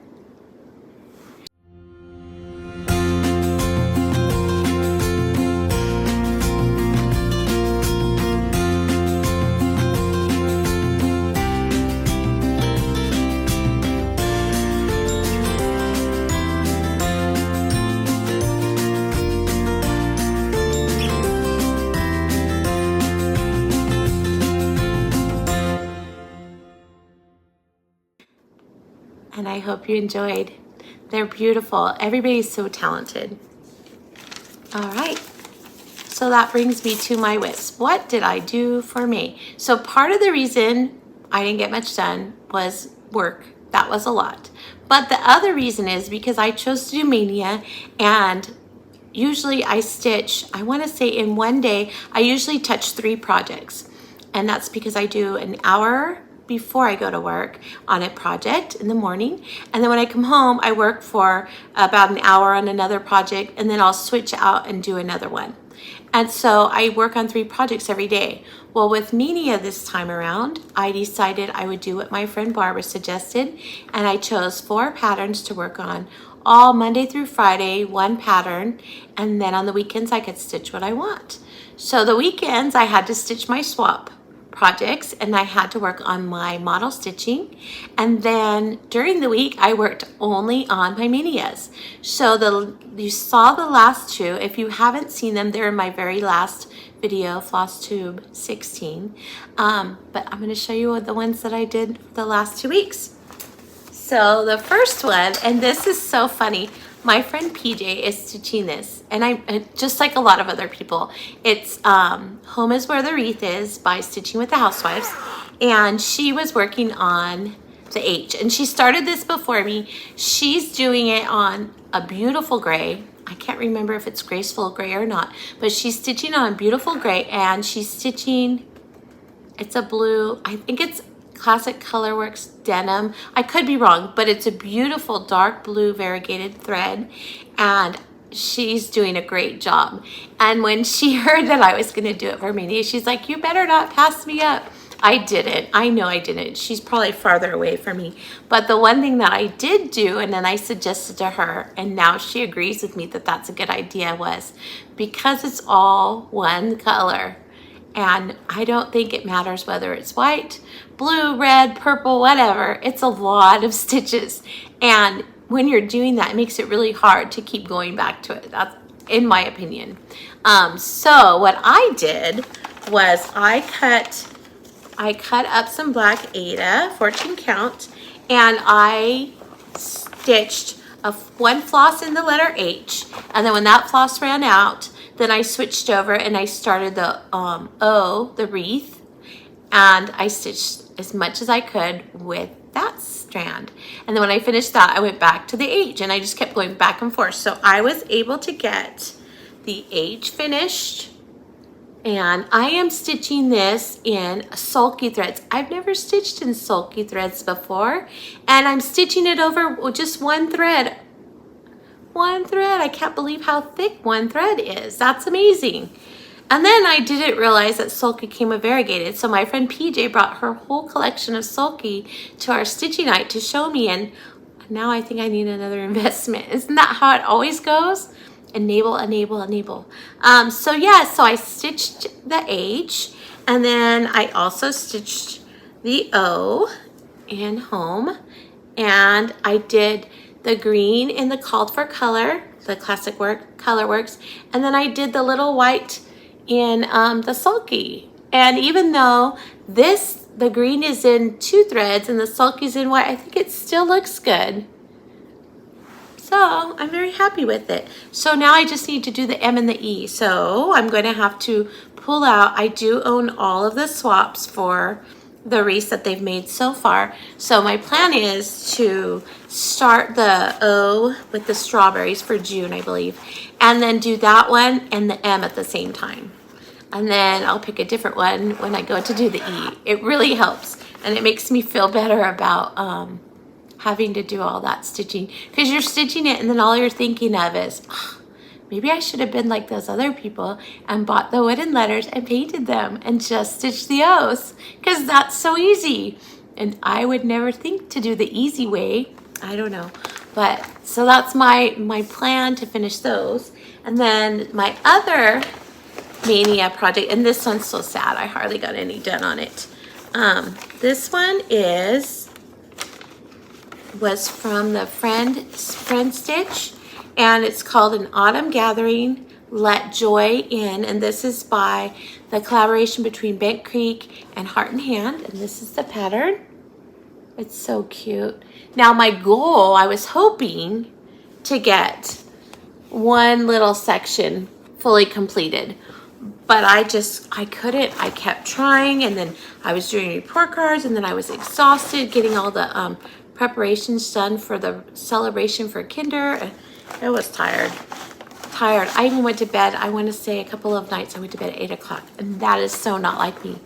And I hope you enjoyed. They're beautiful. Everybody's so talented. All right. So that brings me to my WISP. What did I do for me? So part of the reason I didn't get much done was work. That was a lot. But the other reason is because I chose to do Maynia, and usually I stitch, I want to say in one day, I usually touch 3 projects. And that's because I do an hour before I go to work on a project in the morning, and then when I come home I work for about an hour on another project, and then I'll switch out and do another one. And so I work on 3 projects every day. Well, with Maynia this time around, I decided I would do what my friend Barbara suggested, and I chose 4 patterns to work on, all Monday through Friday, 1 pattern, and then on the weekends I could stitch what I want. So the weekends I had to stitch my swap projects, and I had to work on my model stitching, and then during the week I worked only on my Maynias. So you saw the last 2. If you haven't seen them, they're in my very last video, Flosstube 16, but I'm going to show you the ones that I did the last 2 weeks. So the first one, and this is so funny, my friend PJ is stitching this, and I just like a lot of other people. It's Home is Where the Wreath Is by Stitching with the Housewives, and she was working on the H, and she started this before me. She's doing it on a beautiful gray. I can't remember if it's graceful gray or not, but she's stitching on a beautiful gray, and she's stitching, it's a blue, I think it's Classic Colorworks denim. I could be wrong, but it's a beautiful dark blue variegated thread, and she's doing a great job. And when she heard that I was gonna do it for Maynia, she's like, you better not pass me up. I didn't. I know I didn't. She's probably farther away from me. But the one thing that I did do, and then I suggested to her, and now she agrees with me that that's a good idea, was because it's all one color, and I don't think it matters whether it's white, blue, red, purple, whatever. It's a lot of stitches. And when you're doing that, it makes it really hard to keep going back to it. That's in my opinion. So what I did was I cut up some black Aida 14 count, and I stitched one floss in the letter H, and then when that floss ran out, then I switched over and I started the O, the wreath, and I stitched as much as I could with that strand. And then when I finished that, I went back to the H, and I just kept going back and forth. So I was able to get the H finished. And I am stitching this in sulky threads. I've never stitched in sulky threads before, and I'm stitching it over with just one thread. One thread. I can't believe how thick one thread is. That's amazing. And then I didn't realize that sulky came with variegated. So my friend PJ brought her whole collection of sulky to our stitching night to show me, and now I think I need another investment. Isn't that how it always goes? Enable, enable, enable. So yeah, so I stitched the H, and then I also stitched the O in home, and I did the green in the called for color, the Classic Colorworks, and then I did the little white in the sulky. And even though the green is in 2 threads and the sulky's in white, I think it still looks good. So I'm very happy with it. So now I just need to do the M and the E. So I'm going to have to pull out, I do own all of the swaps for the wreaths that they've made so far. So my plan is to start the O with the strawberries for June, I believe, and then do that one and the M at the same time. And then I'll pick a different one when I go to do the E. It really helps, and it makes me feel better about having to do all that stitching, because you're stitching it and then all you're thinking of is, oh, maybe I should have been like those other people and bought the wooden letters and painted them and just stitched the O's, because that's so easy. And I would never think to do the easy way. I don't know. But so that's my plan to finish those. And then my other Maynia project, and this one's so sad, I hardly got any done on it. This one was from the Friend Stitch, and it's called An Autumn Gathering, Let Joy In, and this is by the collaboration between Bent Creek and Heart and Hand, and this is the pattern. It's so cute. Now my goal, I was hoping to get one little section fully completed, but I couldn't. I kept trying, and then I was doing report cards, and then I was exhausted getting all the preparations done for the celebration for Kinder. I was tired. I even went to bed, I want to say a couple of nights I went to bed at 8 o'clock, and that is so not like me.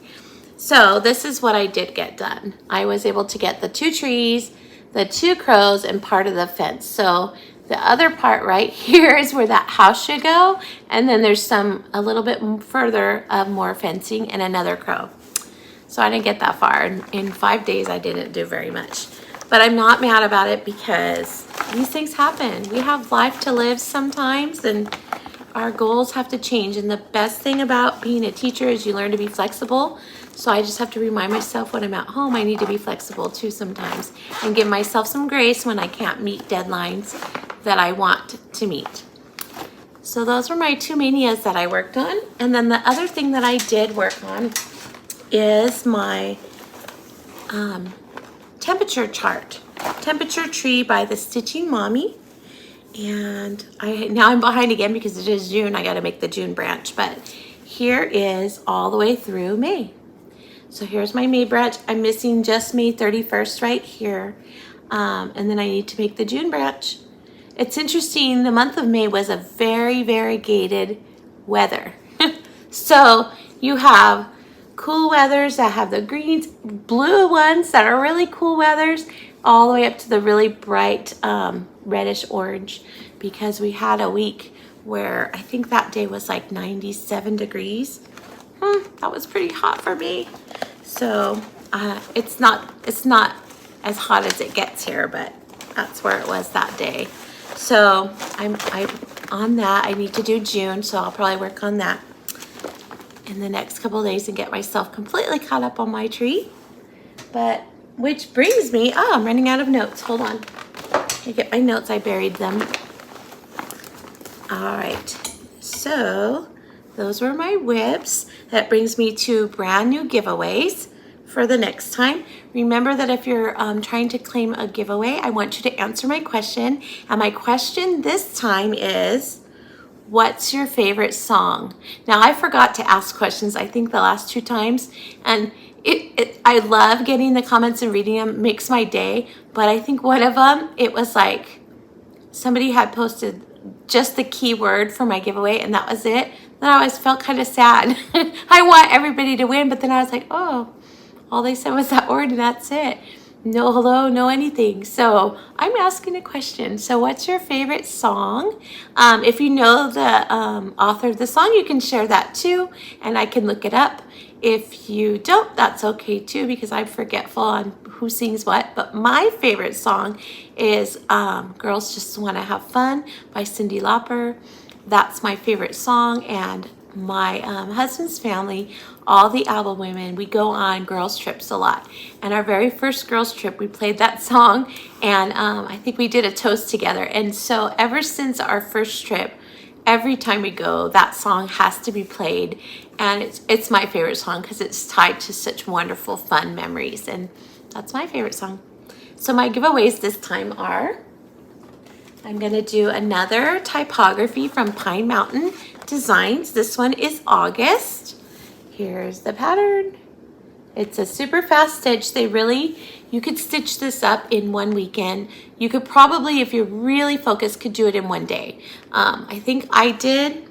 So this is what I did get done. I was able to get the 2 trees, the 2 crows, and part of the fence. So the other part right here is where that house should go, and then there's a little bit further of more fencing and another crow. So I didn't get that far. In 5 days I didn't do very much. But I'm not mad about it, because these things happen. We have life to live sometimes, and our goals have to change. And the best thing about being a teacher is you learn to be flexible. So I just have to remind myself when I'm at home, I need to be flexible too sometimes, and give myself some grace when I can't meet deadlines that I want to meet. So those were my 2 Maynias that I worked on. And then the other thing that I did work on is my temperature chart, temperature tree by the Stitching Mommy. And now I'm behind again because it is June. I got to make the June branch, but here is all the way through May. So here's my May branch. I'm missing just May 31st right here, and then I need to make the June branch. it's interesting, the month of May was a very variegated weather. So you have cool weathers that have the greens, blue ones that are really cool weathers, all the way up to the really bright reddish orange, because we had a week where I think that day was like 97 degrees. That was pretty hot for me. So it's not as hot as it gets here, but that's where it was that day. So I'm on that. I need to do June, so I'll probably work on that in the next couple of days and get myself completely caught up on my tree. But which brings me, I'm running out of notes. Hold on. I get my notes, I buried them. All right, so those were my whips. That brings me to brand new giveaways for the next time. Remember that if you're trying to claim a giveaway, I want you to answer my question. And my question this time is, what's your favorite song? Now, I forgot to ask questions, I think the last 2 times, and I love getting the comments and reading them, makes my day. But I think one of them, it was like somebody had posted just the keyword for my giveaway and that was it. Then I always felt kind of sad. I want everybody to win, but then I was like, oh, all they said was that word and that's it. No hello, no anything. So I'm asking a question. So what's your favorite song? If you know the author of the song, you can share that too, and I can look it up. If you don't, that's okay too, because I'm forgetful on who sings what. But my favorite song is Girls Just Want to Have Fun by Cyndi Lauper. That's my favorite song, and my husband's family, all the Alba women, we go on girls trips a lot. And our very first girls trip, we played that song, and I think we did a toast together. And so ever since our first trip, every time we go, that song has to be played. And it's my favorite song because it's tied to such wonderful, fun memories. And that's my favorite song. So my giveaways this time are, I'm gonna do another typography from Pine Mountain Designs. This one is August. Here's the pattern. It's a super fast stitch. You could stitch this up in one weekend. You could probably, if you're really focused, could do it in one day. I think I did,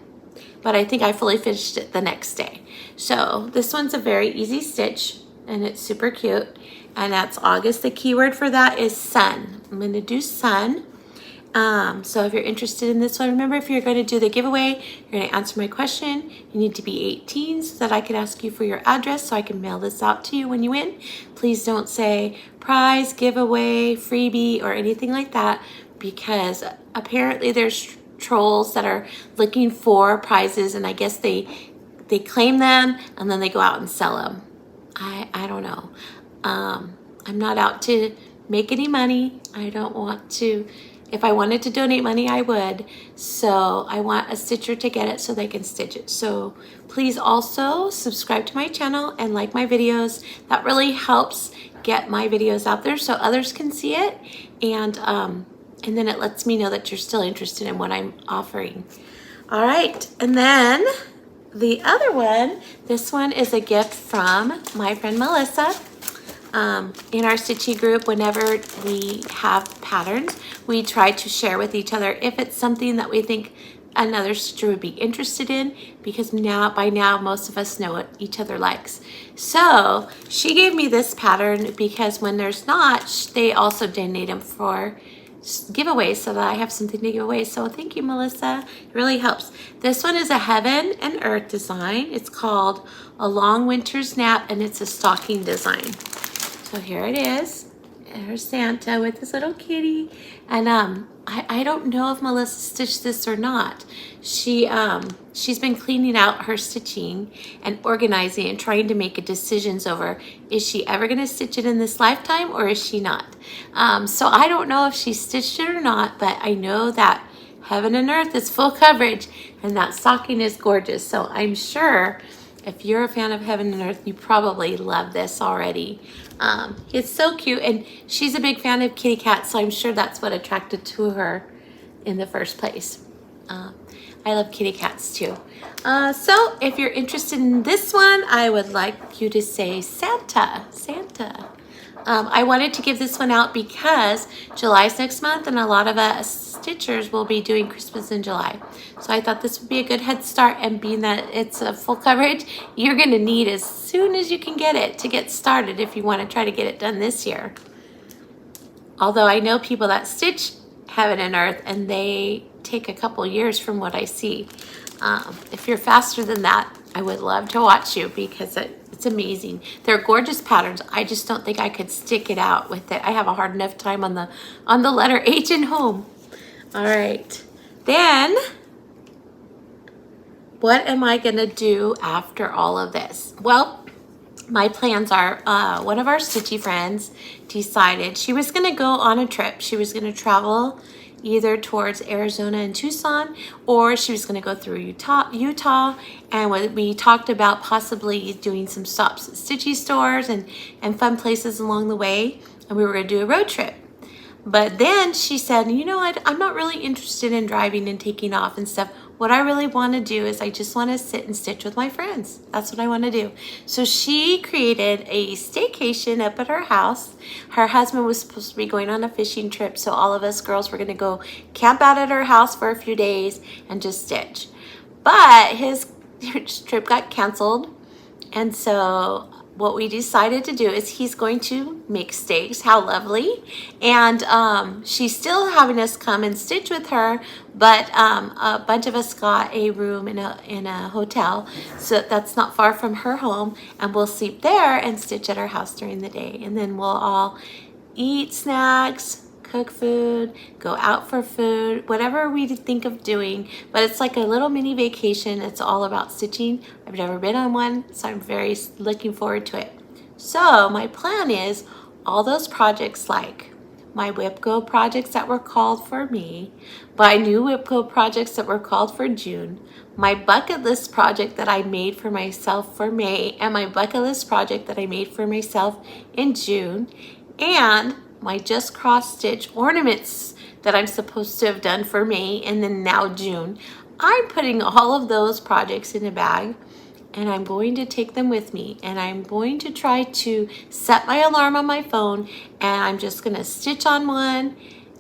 but I think I fully finished it the next day. So this one's a very easy stitch and it's super cute. And that's August. The keyword for that is sun. I'm gonna do sun. So if you're interested in this one, remember, if you're going to do the giveaway, you're going to answer my question. You need to be 18 so that I can ask you for your address so I can mail this out to you when you win. Please don't say prize, giveaway, freebie, or anything like that, because apparently there's trolls that are looking for prizes, and I guess they claim them and then they go out and sell them. I don't know. I'm not out to make any money. I don't want to. If I wanted to donate money, I would. So I want a stitcher to get it so they can stitch it. So please also subscribe to my channel and like my videos. That really helps get my videos out there so others can see it. And then it lets me know that you're still interested in what I'm offering. All right, and then the other one, this one is a gift from my friend Melissa. In our stitchy group, whenever we have patterns, we try to share with each other if it's something that we think another stitcher would be interested in, because by now most of us know what each other likes. So she gave me this pattern because when there's not, they also donate them for giveaways so that I have something to give away. So thank you, Melissa. It really helps. This one is a heaven and earth design. It's called A Long Winter's Nap, and it's a stocking design. So here it is. There's Santa with his little kitty. And I don't know if Melissa stitched this or not. She's been cleaning out her stitching and organizing and trying to make decisions over, is she ever going to stitch it in this lifetime or is she not? So I don't know if she stitched it or not, but I know that heaven and earth is full coverage and that stocking is gorgeous. So I'm sure if you're a fan of heaven and earth, you probably love this already. It's so cute, and she's a big fan of kitty cats, so I'm sure that's what attracted to her in the first place. I love kitty cats too. So if you're interested in this one, I would like you to say Santa, Santa. I wanted to give this one out because July's next month and a lot of us stitchers will be doing Christmas in July. So I thought this would be a good head start, and being that it's a full coverage, you're gonna need as soon as you can get it to get started if you wanna try to get it done this year. Although I know people that stitch heaven and earth and they take a couple years from what I see. If you're faster than that, I would love to watch you because it's amazing. They're gorgeous patterns. I just don't think I could stick it out with it. I have a hard enough time on the letter H in home. All right. Then, what am I gonna do after all of this? Well, my plans are, one of our stitchy friends decided she was gonna go on a trip. She was gonna travel either towards Arizona and Tucson, or she was gonna go through Utah, and we talked about possibly doing some stops at stitchy stores and fun places along the way, and we were gonna do a road trip. But then she said, you know what, I'm not really interested in driving and taking off and stuff. What I really want to do is I just want to sit and stitch with my friends. That's what I want to do. So she created a staycation up at her house. Her husband was supposed to be going on a fishing trip, so all of us girls were going to go camp out at her house for a few days and just stitch. But his trip got canceled, and so what we decided to do is he's going to make steaks. How lovely. And she's still having us come and stitch with her, but a bunch of us got a room in a hotel, so that's not far from her home, and we'll sleep there and stitch at her house during the day. And then we'll all eat snacks, cook food, go out for food, whatever we think of doing. But it's like a little mini vacation. It's all about stitching. I've never been on one, so I'm very looking forward to it. So my plan is all those projects, like my WIPCO projects that were called for me, my new WIPCO projects that were called for June, my bucket list project that I made for myself for May, and my bucket list project that I made for myself in June, and my just cross stitch ornaments that I'm supposed to have done for May and then now June. I'm putting all of those projects in a bag, and I'm going to take them with me, and I'm going to try to set my alarm on my phone, and I'm just gonna stitch on one,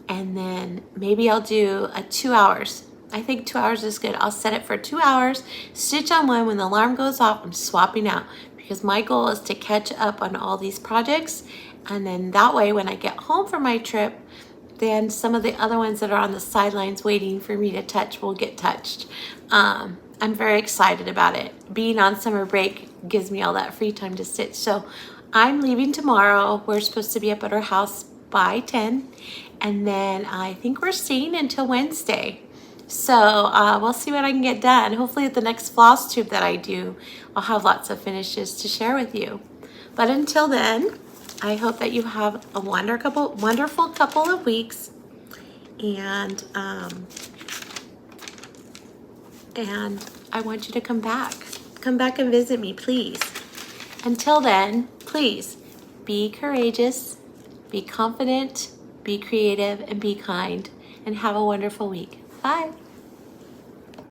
and then maybe I'll do a 2 hours. I think 2 hours is good. I'll set it for 2 hours, stitch on one. When the alarm goes off, I'm swapping out, because my goal is to catch up on all these projects. And then that way, when I get home from my trip, then some of the other ones that are on the sidelines waiting for me to touch will get touched. I'm very excited about it. Being on summer break gives me all that free time to stitch. So I'm leaving tomorrow. We're supposed to be up at our house by 10. And then I think we're staying until Wednesday. So we'll see what I can get done. Hopefully at the next Flosstube that I do, I'll have lots of finishes to share with you. But until then, I hope that you have a wonderful couple of weeks, and I want you to come back and visit me, please. Until then, please be courageous, be confident, be creative, and be kind, and have a wonderful week. Bye.